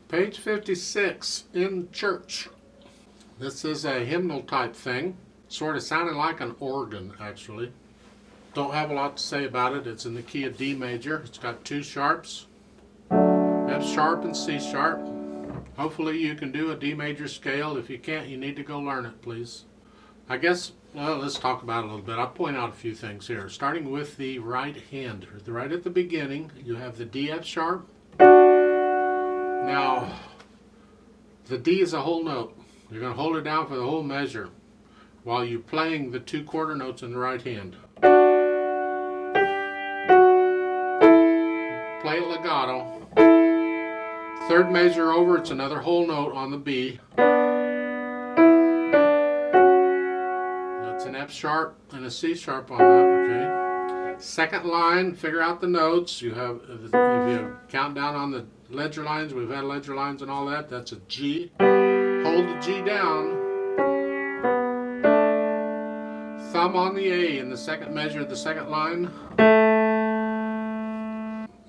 Page 56 in church. This is a hymnal type thing. Sort of sounding like an organ, actually. Don't have a lot to say about it. It's in the key of D major. It's got two sharps, F sharp and C sharp. Hopefully you can do a D major scale. If you can't, you need to go learn it, please. I guess, well, let's talk about it a little bit. I'll point out a few things here. Starting with the right hand. Right at the beginning, you have the D F sharp. Now, the D is a whole note. You're going to hold it down for the whole measure while you're playing the two quarter notes in the right hand. Play it legato. Third measure over, it's another whole note on the B. That's an F sharp and a C sharp on that, okay? Second line, figure out the notes. You have, if you count down on the ledger lines, we've had ledger lines and all that, that's a G. Hold the G down. Thumb on the A in the second measure of the second line.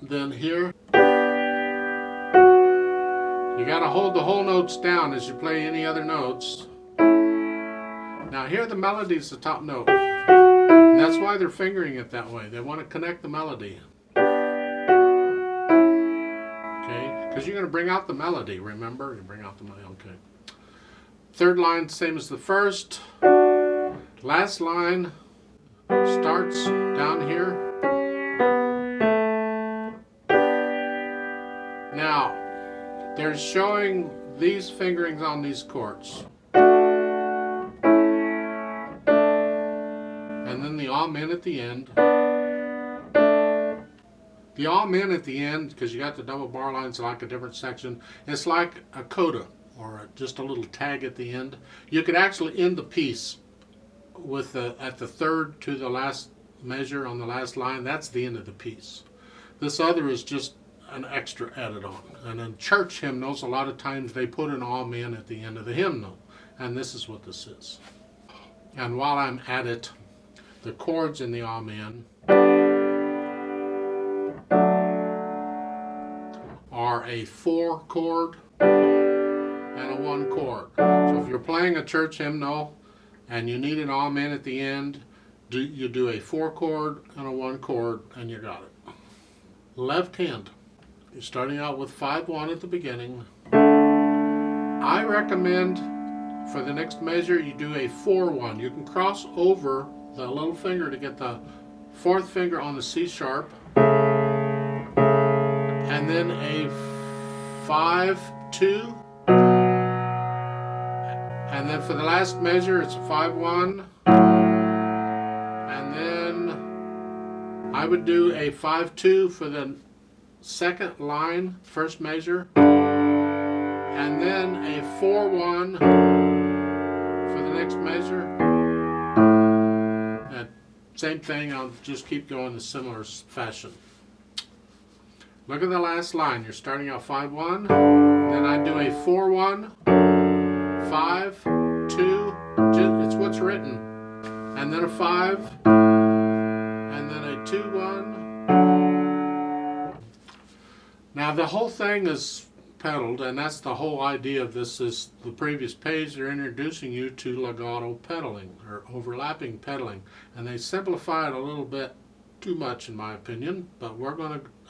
Then here, you got to hold the whole notes down as you play any other notes. Now here the melody is the top note. And that's why they're fingering it that way. They want to connect the melody. Okay, because you're going to bring out the melody, remember? You bring out the melody, okay. Third line, same as the first. Last line starts down here. Now, they're showing these fingerings on these chords. And then the amen at the end. The amen at the end, because you got the double bar lines like a different section, it's like a coda or just a little tag at the end. You could actually end the piece with at the third to the last measure on the last line. That's the end of the piece. This other is just an extra added on. And in church hymnals, a lot of times they put an amen at the end of the hymnal. And this is what this is. And while I'm at it, the chords in the amen are a 4 chord and a 1 chord. So if you're playing a church hymnal and you need an amen at the end, you do a 4 chord and a 1 chord and you got it. Left hand. You're starting out with 5-1 at the beginning. I recommend for the next measure you do a 4-1. You can cross over the little finger to get the fourth finger on the C sharp, and then a 5-2, and then for the last measure it's a 5-1, and then I would do a 5-2 for the second line, first measure, and then a 4-1 for the next measure. And same thing, I'll just keep going in a similar fashion. Look at the last line. You're starting out 5-1, then I do a 4-1, 5-2, it's what's written, and then a 5, and then a 2-1. Now the whole thing is pedaled, and that's the whole idea of this. Is the previous page, they're introducing you to legato pedaling or overlapping pedaling, and they simplify it a little bit too much in my opinion, but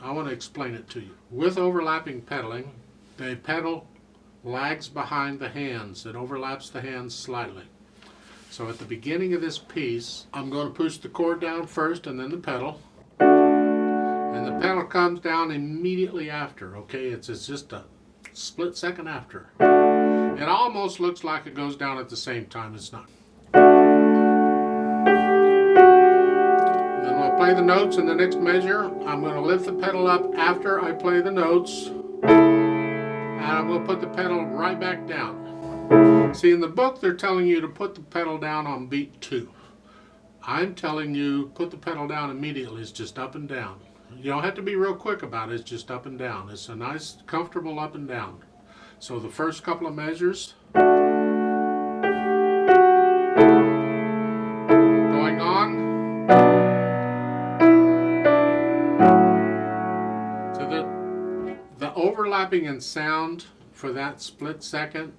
I want to explain it to you. With overlapping pedaling, the pedal lags behind the hands. It overlaps the hands slightly. So at the beginning of this piece, I'm going to push the chord down first and then the pedal. And the pedal comes down immediately after, okay? It's just a split second after. It almost looks like it goes down at the same time. It's not. Then we'll play the notes in the next measure. I'm going to lift the pedal up after I play the notes. And I will put the pedal right back down. See, in the book, they're telling you to put the pedal down on beat 2. I'm telling you, put the pedal down immediately. It's just up and down. You don't have to be real quick about it. It's just up and down. It's a nice, comfortable up and down. So the first couple of measures. Going on. So the overlapping in sound for that split second,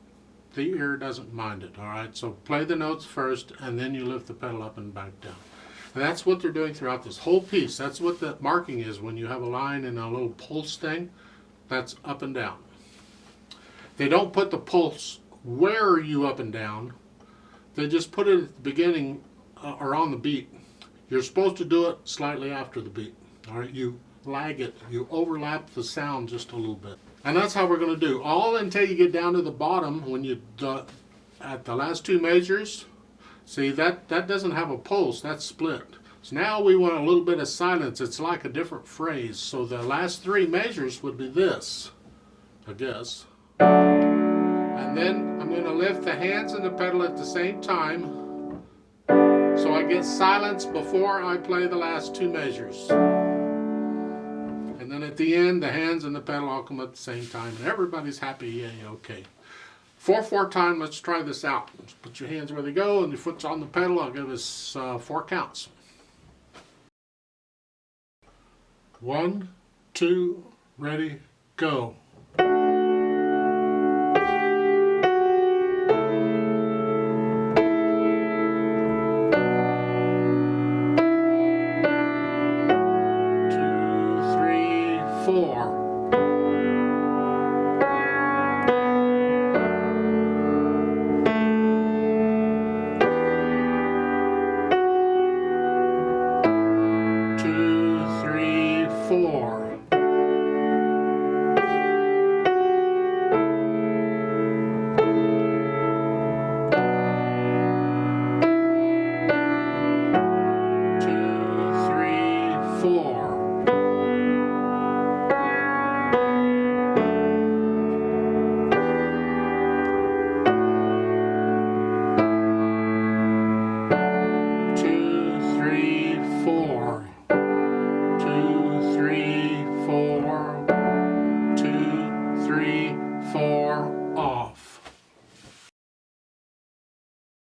the ear doesn't mind it, all right? So play the notes first, and then you lift the pedal up and back down. And that's what they're doing throughout this whole piece. That's what the marking is when you have a line and a little pulse thing. That's up and down. They don't put the pulse where you up and down. They just put it at the beginning or on the beat. You're supposed to do it slightly after the beat. All right, you lag it. You overlap the sound just a little bit. And that's how we're going to do all until you get down to the bottom when you at the last two measures. See, that doesn't have a pulse, that's split. So now we want a little bit of silence. It's like a different phrase. So the last three measures would be this, I guess. And then I'm going to lift the hands and the pedal at the same time. So I get silence before I play the last two measures. And then at the end, the hands and the pedal all come at the same time. And everybody's happy, yay, okay. 4/4 time, let's try this out. Just put your hands where they go and your foot's on the pedal. I'll give us 4 counts. 1, 2, ready, go. 4. 2, 3, 4. 2, 3, 4. 4 off.